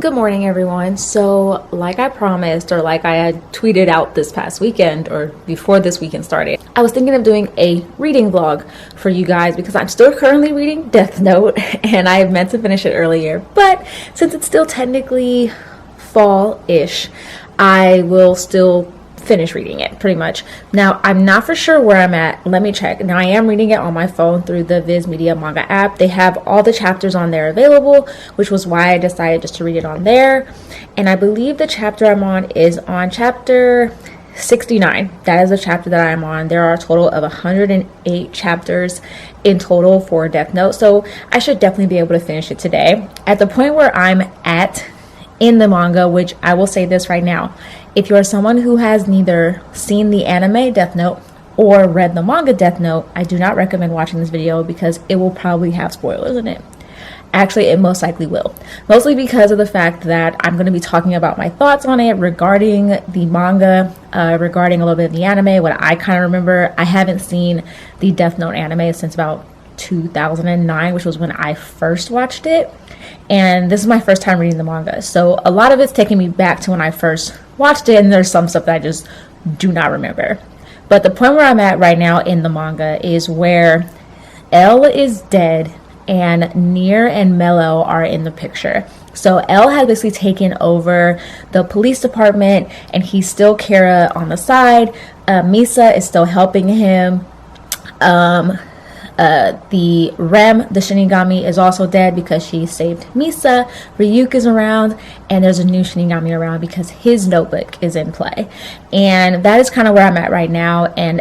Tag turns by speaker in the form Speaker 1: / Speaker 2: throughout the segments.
Speaker 1: Good morning, everyone. So, like I promised, or like I had tweeted out this past weekend, or before this weekend started, I was thinking of doing a reading vlog for you guys because I'm still currently reading Death Note and I meant to finish it earlier. But since it's still technically fall-ish, I will still finish reading it pretty much. Now, I'm not for sure where I'm at. Let me check. Now, I am reading it on my phone through the Viz Media Manga app. They have all the chapters on there available, which was why I decided just to read it on there. And I believe the chapter I'm on is on chapter 69. That is the chapter that I'm on. There are a total of 108 chapters in total for Death Note, so I should definitely be able to finish it today. At the point where I'm at in the manga, which I will say this right now, if you're someone who has neither seen the anime Death Note or read the manga Death Note, I do not recommend watching this video because it will probably have spoilers in it. Actually, it most likely will. Mostly because of the fact that I'm going to be talking about my thoughts on it regarding the manga, regarding a little bit of the anime, what I kind of remember. I haven't seen the Death Note anime since about 2009, which was when I first watched it. And this is my first time reading the manga. So a lot of it's taking me back to when I first watched it, and there's some stuff that I just do not remember. But the point where I'm at right now in the manga is where L is dead and Near and Mello are in the picture. So L has basically taken over the police department and he's still Kara on the side. Misa is still helping him. The Rem, the Shinigami, is also dead because she saved Misa. Ryuk is around, and there's a new Shinigami around because his notebook is in play. And that is kind of where I'm at right now. And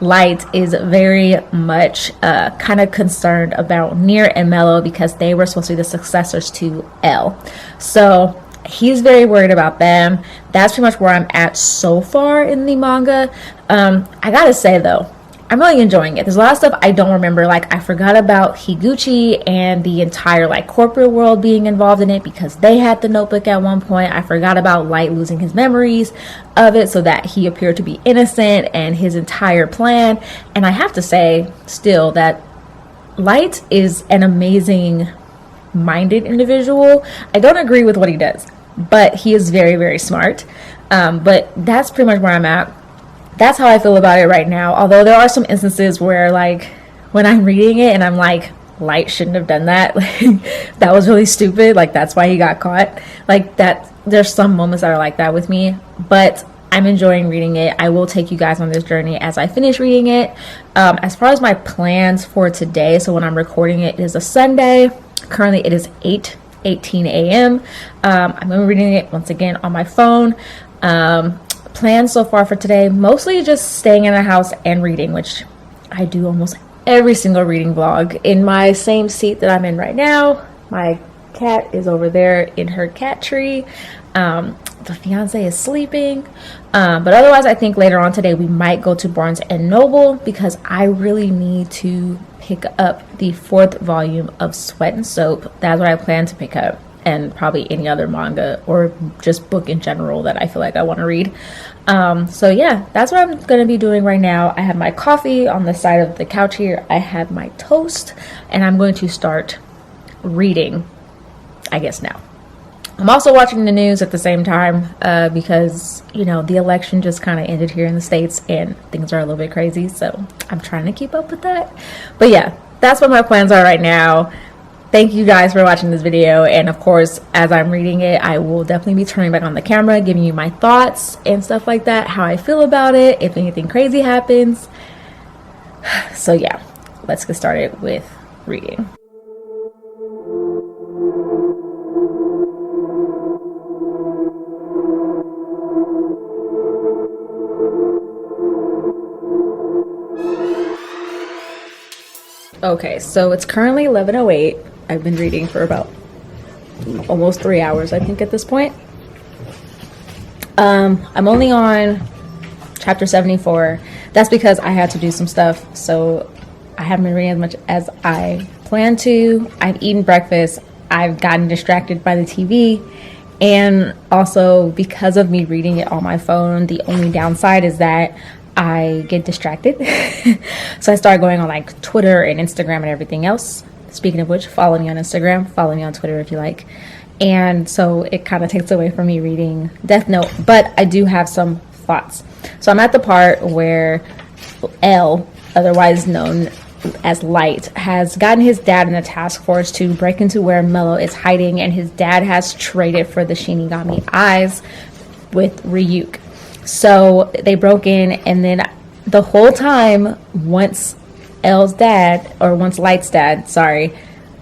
Speaker 1: Light is very much kind of concerned about Near and Mello because they were supposed to be the successors to L. So he's very worried about them. That's pretty much where I'm at so far in the manga. I gotta say though, I'm really enjoying it. There's a lot of stuff I don't remember. Like, I forgot about Higuchi and the entire, like, corporate world being involved in it because they had the notebook at one point. I forgot about Light losing his memories of it so that he appeared to be innocent and his entire plan. And I have to say, still, that Light is an amazing-minded individual. I don't agree with what he does, but he is very, very smart. But that's pretty much where I'm at. That's how I feel about it right now. Although there are some instances where, like, when I'm reading it and I'm like, Light shouldn't have done that. That was really stupid. Like, that's why he got caught. Like, that, there's some moments that are like that with me. But I'm enjoying reading it. I will take you guys on this journey as I finish reading it. As far as my plans for today, so when I'm recording it, it is a Sunday. Currently, it is 8:18 a.m. I'm going to be reading it once again on my phone. Plans so far for today, mostly just staying in the house and reading, which I do almost every single reading vlog in my same seat that I'm in right now. My cat is over there in her cat tree. The fiance is sleeping, but otherwise I think later on today we might go to Barnes and Noble because I really need to pick up the 4th volume of Sweat and Soap. That's what I plan to pick up, and probably any other manga or just book in general that I feel like I want to read. So yeah, that's what I'm going to be doing right now. I have my coffee on the side of the couch here. I have my toast, and I'm going to start reading, I guess, now. I'm also watching the news at the same time because, you know, the election just kind of ended here in the States and things are a little bit crazy. So I'm trying to keep up with that. But yeah, that's what my plans are right now. Thank you guys for watching this video, and of course, as I'm reading it, I will definitely be turning back on the camera, giving you my thoughts and stuff like that, how I feel about it, if anything crazy happens. So yeah, let's get started with reading. Okay, so it's currently 11:08. I've been reading for about almost 3 hours, I think, at this point. I'm only on chapter 74. That's because I had to do some stuff, so I haven't been reading as much as I planned to. I've eaten breakfast. I've gotten distracted by the TV, and also because of me reading it on my phone, the only downside is that I get distracted. So I started going on like Twitter and Instagram and everything else. Speaking of which, follow me on Instagram, follow me on Twitter if you like. And so it kind of takes away from me reading Death Note, but I do have some thoughts. So I'm at the part where L, otherwise known as Light, has gotten his dad in a task force to break into where Mello is hiding, and his dad has traded for the Shinigami eyes with Ryuk. So they broke in, and then the whole time, once Light's dad,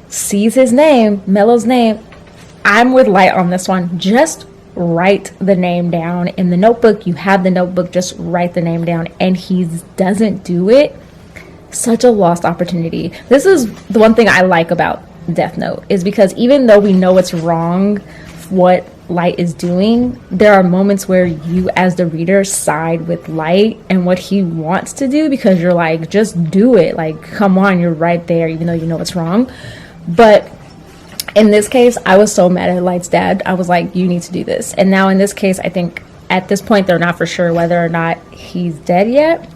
Speaker 1: sees his name, Mello's name, I'm with Light on this one. Just write the name down in the notebook. You have the notebook, just write the name down, and he doesn't do it. Such a lost opportunity. This is the one thing I like about Death Note, is because even though we know it's wrong what Light is doing, there are moments where you as the reader side with Light and what he wants to do, because you're like, just do it, like, come on, you're right there, even though you know it's wrong. But in this case, I was so mad at Light's dad. I was like, you need to do this. And now in this case, I think at this point they're not for sure whether or not he's dead yet.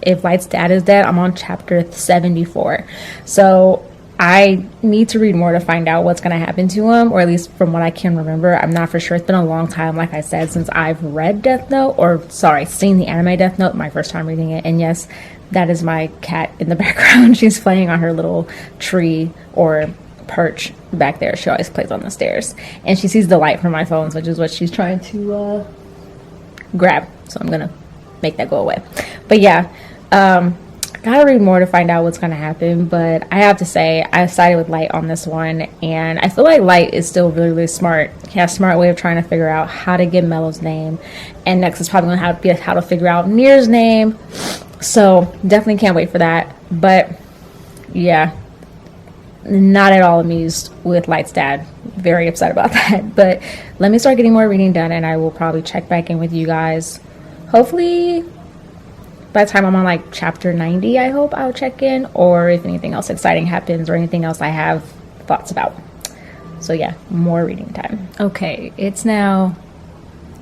Speaker 1: If Light's dad is dead, I'm on chapter 74. So I need to read more to find out what's going to happen to him, or at least from what I can remember. I'm not for sure. It's been a long time, like I said, since I've read Death Note, seen the anime Death Note, my first time reading it. And yes, that is my cat in the background. She's playing on her little tree or perch back there. She always plays on the stairs, and she sees the light from my phone, which is what she's trying to grab. So I'm gonna make that go away. But yeah, gotta read more to find out what's gonna happen. But I have to say, I sided with Light on this one, and I feel like Light is still really, really smart. He has a smart way of trying to figure out how to get Mello's name, and next is probably gonna be how to figure out Nier's name. So definitely can't wait for that. But yeah, not at all amused with Light's dad. Very upset about that. But let me start getting more reading done, and I will probably check back in with you guys. Hopefully by the time I'm on like chapter 90, I hope I'll check in, or if anything else exciting happens or anything else I have thoughts about. So yeah, more reading time. Okay, it's now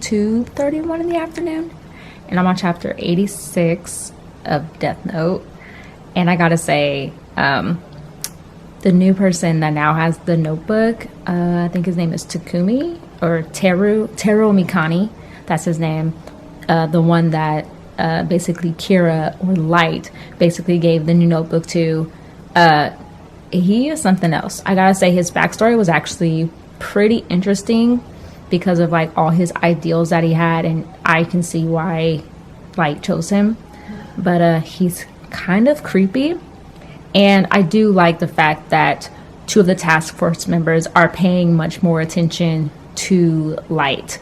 Speaker 1: 2:31 in the afternoon, and I'm on chapter 86 of Death Note. And I gotta say, the new person that now has the notebook, I think his name is Takumi, or Teru Mikani, that's his name. The one that basically Kira, or Light, basically gave the new notebook to. He is something else. I gotta say, his backstory was actually pretty interesting because of like all his ideals that he had, and I can see why Light chose him. But he's kind of creepy. And I do like the fact that two of the task force members are paying much more attention to Light,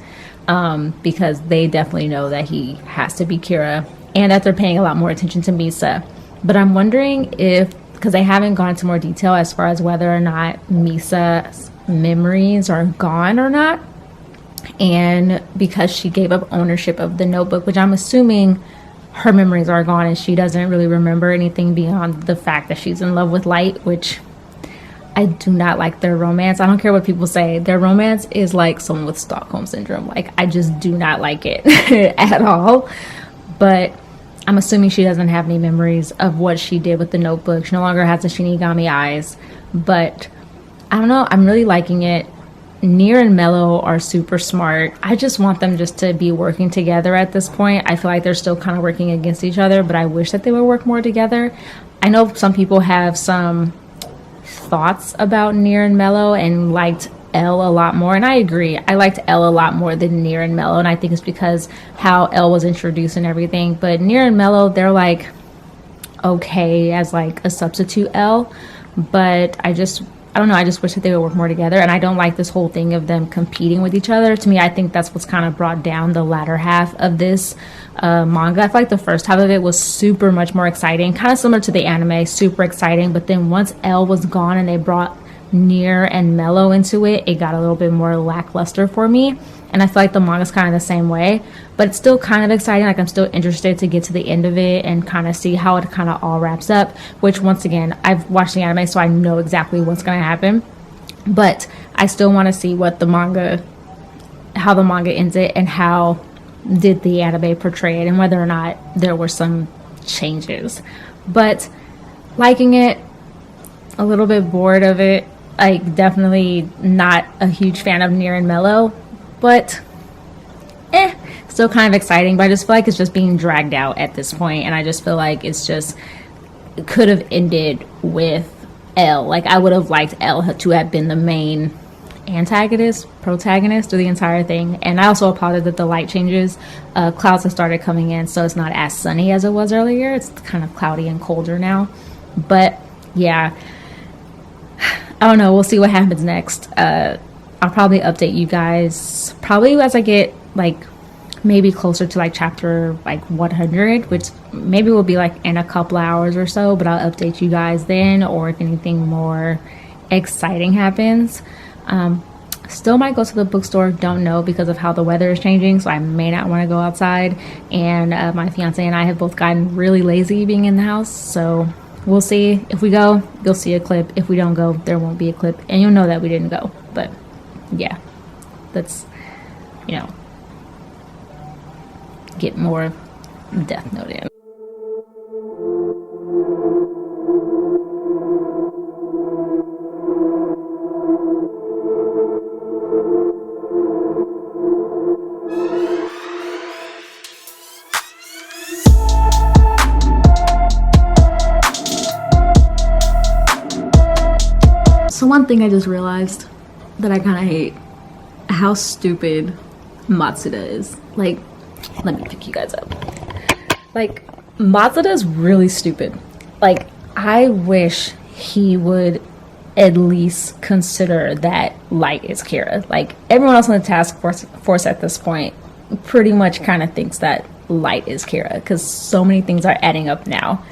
Speaker 1: because they definitely know that he has to be Kira, and that they're paying a lot more attention to Misa. But I'm wondering if, because they haven't gone into more detail as far as whether or not Misa's memories are gone or not, and because she gave up ownership of the notebook, which I'm assuming her memories are gone and she doesn't really remember anything beyond the fact that she's in love with Light, which I do not like their romance. I don't care what people say. Their romance is like someone with Stockholm syndrome. Like, I just do not like it at all. But I'm assuming she doesn't have any memories of what she did with the notebook. She no longer has the Shinigami eyes. But I don't know. I'm really liking it. Nier and Mello are super smart. I just want them just to be working together at this point. I feel like they're still kind of working against each other, but I wish that they would work more together. I know some people have some thoughts about Nier and Mello and liked L a lot more, and I agree. I liked L a lot more than Nier and Mello, and I think it's because how L was introduced and everything. But Nier and Mello, they're like okay as like a substitute L, but I don't know, I just wish that they would work more together. And I don't like this whole thing of them competing with each other. To me, I think that's what's kind of brought down the latter half of this manga. I feel like the first half of it was super much more exciting, kind of similar to the anime, super exciting. But then once L was gone and they brought Nier and Mello into it, it got a little bit more lackluster for me. And I feel like the manga's kind of the same way, but it's still kind of exciting. Like, I'm still interested to get to the end of it and kind of see how it kind of all wraps up, which, once again, I've watched the anime, so I know exactly what's going to happen. But I still want to see what how the manga ends it, and how did the anime portray it, and whether or not there were some changes. But liking it, a little bit bored of it, Like, definitely not a huge fan of Near and Mellow, but still kind of exciting. But I just feel like it's just being dragged out at this point, and I just feel like it could have ended with Elle. Like, I would have liked Elle to have been the main protagonist of the entire thing. And I also applauded that the light changes. Clouds have started coming in, so it's not as sunny as it was earlier. It's kind of cloudy and colder now. But yeah, I don't know. We'll see what happens next. I'll probably update you guys probably as I get like maybe closer to like chapter like 100, which maybe will be like in a couple hours or so, but I'll update you guys then, or if anything more exciting happens. Still might go to the bookstore, don't know, because of how the weather is changing, so I may not want to go outside. And my fiance and I have both gotten really lazy being in the house, so we'll see. If we go, you'll see a clip. If we don't go, there won't be a clip, and you'll know that we didn't go. But yeah, that's, get more Death Note in. So one thing I just realized that I kind of hate, how stupid Matsuda is. Like, let me pick you guys up. Like, Matsuda is really stupid. Like, I wish he would at least consider that Light is Kira. Like, everyone else on the task force at this point pretty much kind of thinks that Light is Kira, because so many things are adding up now.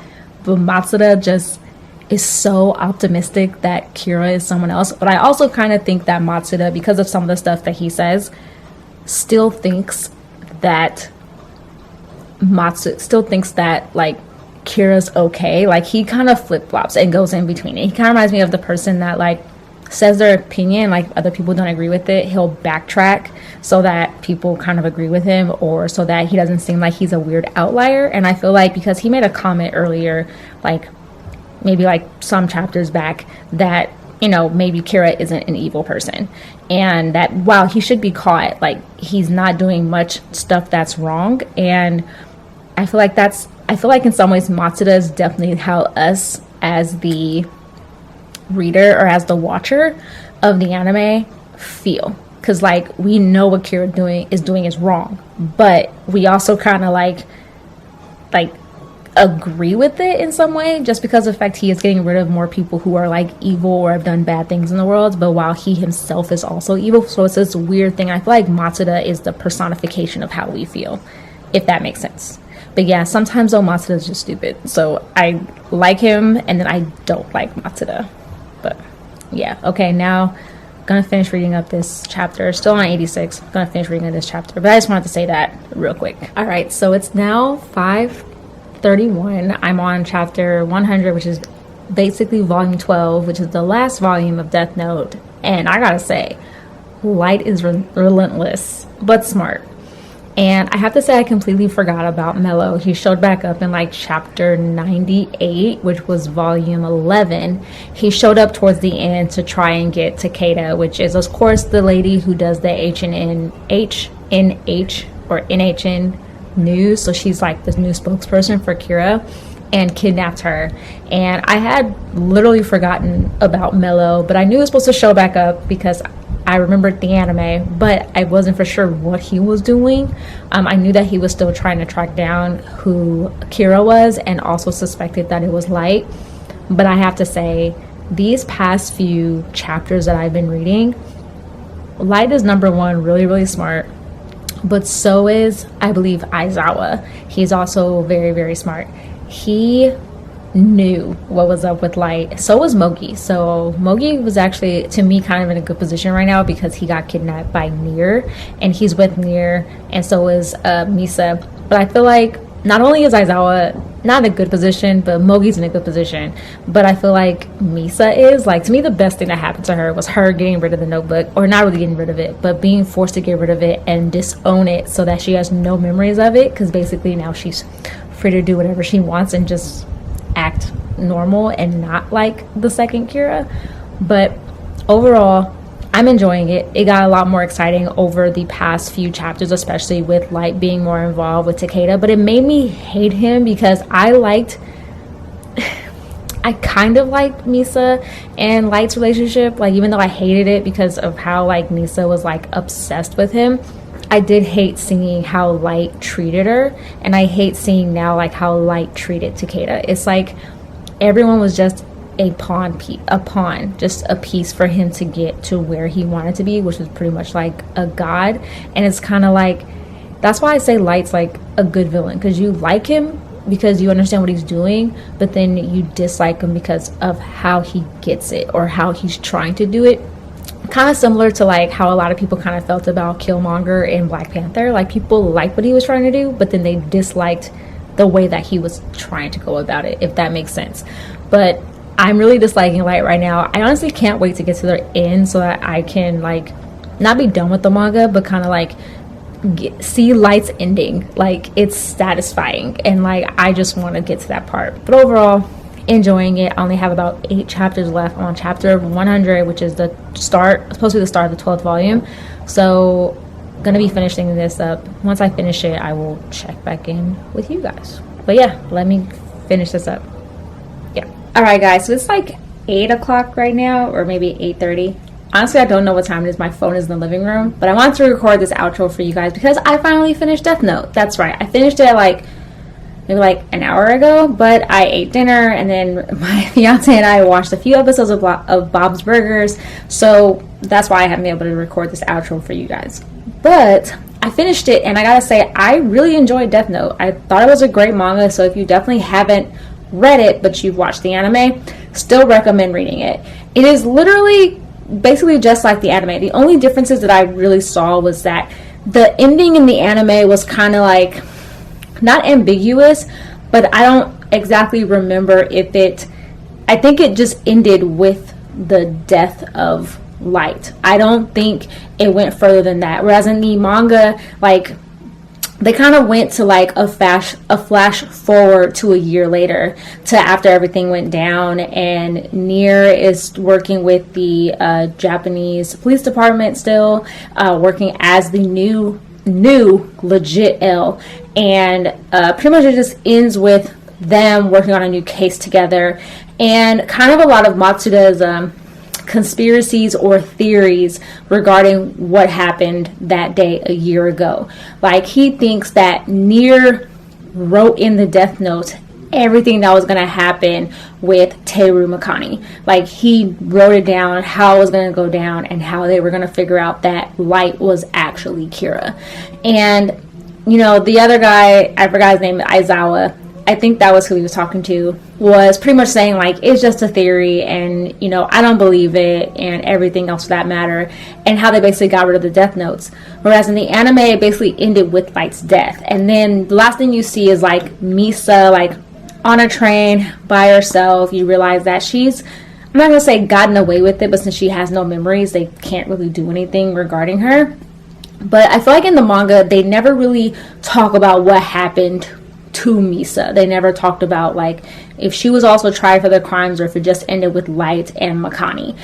Speaker 1: But Matsuda just is so optimistic that Kira is someone else. But I also kind of think that Matsuda, because of some of the stuff that he says, still thinks that like Kira's okay. Like, he kind of flip-flops and goes in between it. He kind of reminds me of the person that like says their opinion, like other people don't agree with it, he'll backtrack so that people kind of agree with him, or so that he doesn't seem like he's a weird outlier. And I feel like, because he made a comment earlier, like maybe like some chapters back, that maybe Kira isn't an evil person, and that while he should be caught, like, he's not doing much stuff that's wrong. And I feel like in some ways Matsuda is definitely how us as the reader or as the watcher of the anime feel, because like we know what Kira is doing is wrong, but we also kind of like agree with it in some way, just because of the fact he is getting rid of more people who are like evil or have done bad things in the world, but while he himself is also evil. So it's this weird thing. I feel like Matsuda is the personification of how we feel, if that makes sense. But yeah, sometimes though Matsuda is just stupid, so I like him and then I don't like Matsuda. But yeah, okay, now gonna finish reading up this chapter. Still on 86. Gonna finish reading this chapter, but I just wanted to say that real quick. All right, so it's now 5:31. I'm on chapter 100, which is basically volume 12, which is the last volume of Death Note. And I gotta say, Light is relentless but smart. And I have to say, I completely forgot about Mello. He showed back up in like chapter 98, which was volume 11. He showed up towards the end to try and get Takeda, which is of course the lady who does the HNH or NHN news. So she's like this new spokesperson for Kira, and kidnapped her. And I had literally forgotten about Mello, but I knew he was supposed to show back up because I remembered the anime, but I wasn't for sure what he was doing. I knew that he was still trying to track down who Kira was, and also suspected that it was Light. But I have to say, these past few chapters that I've been reading, Light is number one, really, really smart. But so is, I believe, Aizawa. He's also very, very smart. He knew what was up with Light. So was Mogi. So Mogi was actually, to me, kind of in a good position right now because he got kidnapped by Nier, and he's with Nier, and so is Misa. But I feel like not only is Aizawa not in a good position, but Mogi's in a good position. But I feel like Misa is, like, to me, the best thing that happened to her was her getting rid of the notebook, or not really getting rid of it, but being forced to get rid of it and disown it so that she has no memories of it, because basically now she's free to do whatever she wants and just act normal and not like the second Kira. But overall, I'm enjoying it. It got a lot more exciting over the past few chapters, especially with Light being more involved with Takeda. But it made me hate him because I kind of liked Misa and Light's relationship. Like, even though I hated it because of how, like, Misa was, like, obsessed with him, I did hate seeing how Light treated her. And I hate seeing now, like, how Light treated Takeda. It's like everyone was just a pawn, just a piece for him to get to where he wanted to be, which was pretty much like a god. And it's kind of like, that's why I say Light's like a good villain, because you like him because you understand what he's doing, but then you dislike him because of how he gets it or how he's trying to do it. Kind of similar to like how a lot of people kind of felt about Killmonger in Black Panther. Like, people liked what he was trying to do, but then they disliked the way that he was trying to go about it, if that makes sense. But I'm really disliking Light right now. I honestly can't wait to get to the end so that I can, like, not be done with the manga, but kind of like see Light's ending. Like, it's satisfying, and like I just want to get to that part. But overall, enjoying it. I only have about 8 chapters left on chapter 100, which is supposed to be the start of the 12th volume. So gonna be finishing this up. Once I finish it, I will check back in with you guys. But yeah, let me finish this up. Alright guys, so it's like 8 o'clock right now, or maybe 8:30. Honestly, I don't know what time it is. My phone is in the living room. But I wanted to record this outro for you guys because I finally finished Death Note. That's right. I finished it maybe like an hour ago, but I ate dinner, and then my fiance and I watched a few episodes of Bob's Burgers. So that's why I haven't been able to record this outro for you guys. But I finished it, and I gotta say, I really enjoyed Death Note. I thought it was a great manga, so if you definitely haven't read it but you've watched the anime, still recommend reading it. It is literally basically just like the anime. The only differences that I really saw was that the ending in the anime was kind of like not ambiguous, but I don't exactly remember I think it just ended with the death of Light. I don't think it went further than that, whereas in the manga, like, they kind of went to like a flash forward to a year later, to after everything went down, and Nier is working with the Japanese police department still, working as the new legit L, and pretty much it just ends with them working on a new case together, and kind of a lot of Matsuda's conspiracies or theories regarding what happened that day a year ago. Like, he thinks that Nier wrote in the Death Note everything that was going to happen with Teru Makani. Like, he wrote it down, how it was going to go down, and how they were going to figure out that Light was actually Kira. And, you know, the other guy, I forgot his name, Aizawa, I think that was who he was talking to, was pretty much saying, like, it's just a theory, and, you know, I don't believe it, and everything else for that matter, and how they basically got rid of the Death Notes. Whereas in the anime, it basically ended with Light's death. And then the last thing you see is, like, Misa, like, on a train by herself. You realize that she's, I'm not going to say gotten away with it, but since she has no memories, they can't really do anything regarding her. But I feel like in the manga, they never really talk about what happened to Misa. They never talked about, like, if she was also tried for the crimes, or if it just ended with Light and Makani.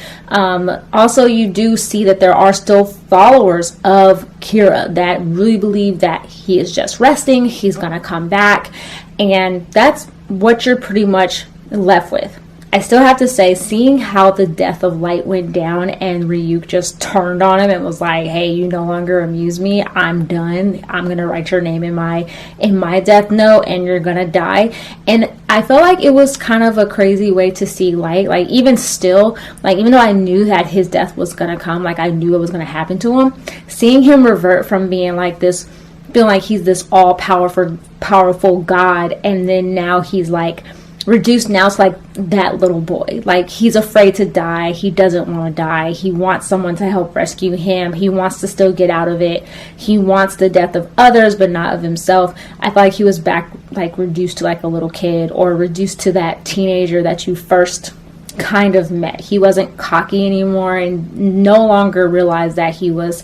Speaker 1: Also, you do see that there are still followers of Kira that really believe that he is just resting, he's gonna come back, and that's what you're pretty much left with. I still have to say, seeing how the death of Light went down and Ryuk just turned on him and was like, hey, you no longer amuse me, I'm done, I'm gonna write your name in my death note, and you're gonna die. And I felt like it was kind of a crazy way to see Light. Like, even still, like, even though I knew that his death was gonna come, like, I knew it was gonna happen to him, seeing him revert from being like this, feeling like he's this all-powerful god, and then now he's like reduced now to like that little boy. Like, he's afraid to die, he doesn't want to die, he wants someone to help rescue him, he wants to still get out of it, he wants the death of others but not of himself. I feel like he was back, like, reduced to like a little kid, or reduced to that teenager that you first kind of met. He wasn't cocky anymore, and no longer realized that he was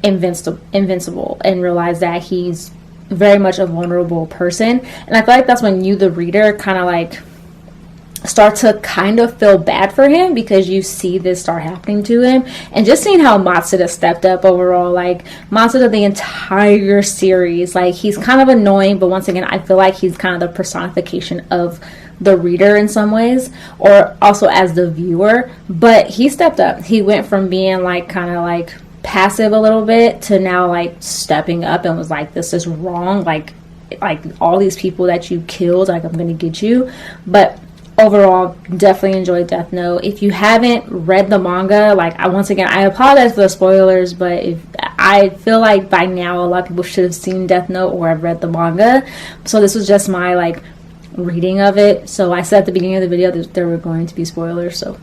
Speaker 1: invincible, and realized that he's very much a vulnerable person. And I feel like that's when you, the reader, kind of like start to kind of feel bad for him, because you see this start happening to him. And just seeing how Matsuda stepped up overall, like Matsuda the entire series, like he's kind of annoying, but once again I feel like he's kind of the personification of the reader in some ways, or also as the viewer. But he stepped up. He went from being like kind of like passive a little bit to now like stepping up and was like, this is wrong, like all these people that you killed, like I'm gonna get you. But overall, definitely enjoyed Death Note. If you haven't read the manga, like once again, I apologize for the spoilers, but if I feel like by now a lot of people should have seen Death Note or have read the manga. So this was just my like reading of it. So I said at the beginning of the video that there were going to be spoilers, so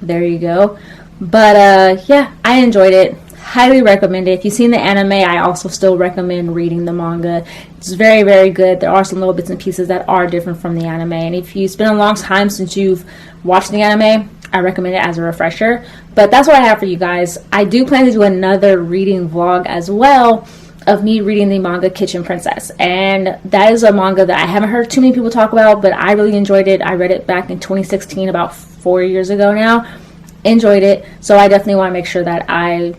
Speaker 1: there you go. But yeah, I enjoyed it. Highly recommend it. If you've seen the anime, I also still recommend reading the manga. It's very, very good. There are some little bits and pieces that are different from the anime. And if it's been a long time since you've watched the anime, I recommend it as a refresher. But that's what I have for you guys. I do plan to do another reading vlog as well of me reading the manga Kitchen Princess. And that is a manga that I haven't heard too many people talk about, but I really enjoyed it. I read it back in 2016, about 4 years ago now. Enjoyed it. So I definitely want to make sure that I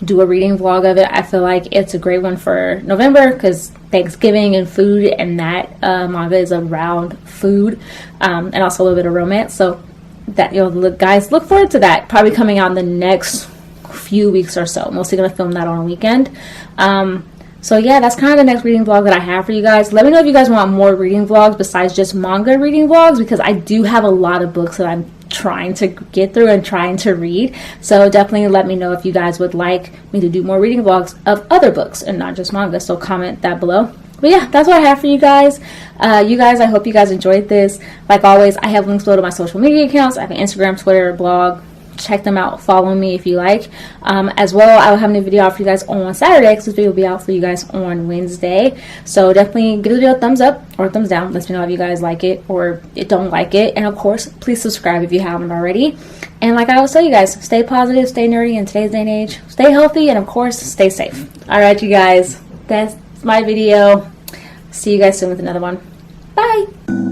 Speaker 1: do a reading vlog of it. I feel like it's a great one for November because Thanksgiving and food, and that manga is around food, and also a little bit of romance. So that, you know, guys, look forward to that. Probably coming out in the next few weeks or so. Mostly gonna film that on a weekend. So yeah, that's kind of the next reading vlog that I have for you guys. Let me know if you guys want more reading vlogs besides just manga reading vlogs, because I do have a lot of books that I'm trying to get through and trying to read. So definitely let me know if you guys would like me to do more reading vlogs of other books and not just manga. So comment that below. But yeah, that's what I have for you guys. I hope you guys enjoyed this. Like always, I have links below to my social media accounts. I have an Instagram, Twitter, blog. Check them out. Follow me if you like. As well, I will have a new video out for you guys on Saturday, because this video will be out for you guys on Wednesday. So definitely give the video a thumbs up or a thumbs down. Let me know if you guys like it or don't like it. And of course, please subscribe if you haven't already. And like I always tell you guys, stay positive, stay nerdy in today's day and age. Stay healthy, and of course, stay safe. All right, you guys. That's my video. See you guys soon with another one. Bye.